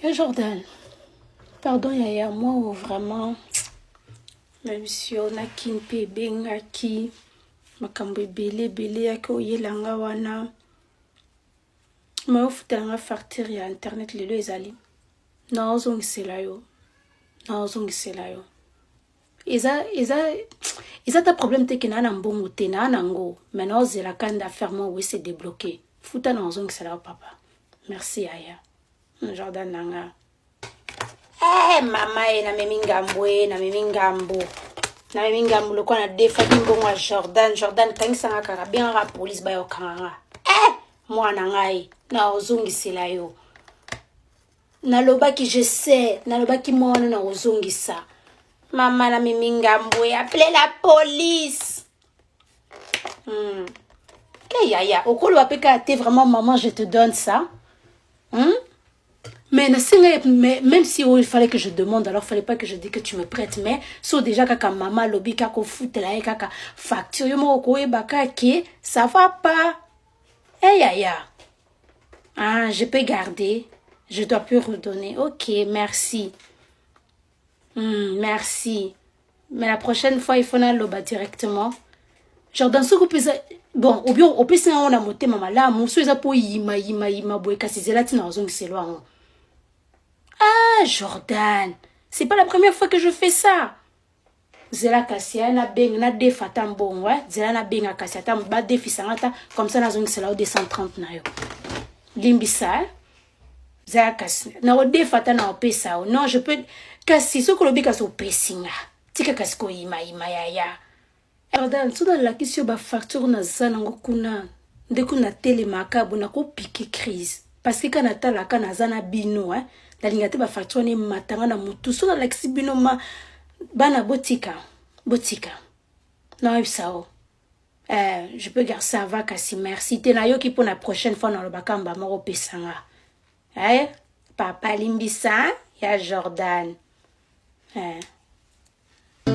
Et Jordan, pardon, yaya, moi, vraiment, même si on a kinpe bengaki, makambo bele yaki oyelanga wana, ma ofutanga facture ya internet lelo ezali. Na ozongisela yo. Eza ta problème te ke na na mbongo te na nango. Maintenant ozela kanda fermo oui c'est débloqué. Futa na ozongisela papa. Merci yaya. Jordan nanga. Mama na memi ngambo. Na memi ngambo loko na defa mbongo wa Jordan tangisanga kaka bien ra police ba yo kanga. Mwana ngai na ozongisela yo. Nalobaki je sais, nalobaki mwana na ozongisa. Maman na mimi ngambo appelez la police. Yaya, okolo apeka te vraiment maman je te donne ça. Mais même si il fallait que je demande, alors il fallait pas que je dise que tu me prêtes, mais so déjà kaka maman lobi kako fout la kaka facture yo mo ko ebaka ki ça va pas. Yaya. Je peux garder. Je dois plus redonner. Ok, merci. Merci. Mais la prochaine fois, il faut aller là directement. Jordan, ce que vous bon, ou bien, on peut se rendre à monter, maman, là, mon souhait, c'est pour yima, boy, casser, c'est là, tu n'as c'est loin. Jordan, c'est pas la première fois que je fais ça. Zela kassia na beng na defata mbongo, zela na benga kassia ta ba defisangata comme ça na zongi c'est là au 230 na yo. Limbisa. Na odefata na opesa non je peux kasi soko lobika so pesinga tika kasi ko ima yaya Jordan so dans la question ba facture na zana ngokuna ndekuna telemaka bona ko piquer crise parce que kana tala kana zana bino la lingate ba facture ni matanga na mutu so dans la bino ma bana botika non ça je peux garder ça va kasi merci te na yo ki pour la prochaine fois dans le bakamba moro pesanga. Papa Limbisa, ya Jordan.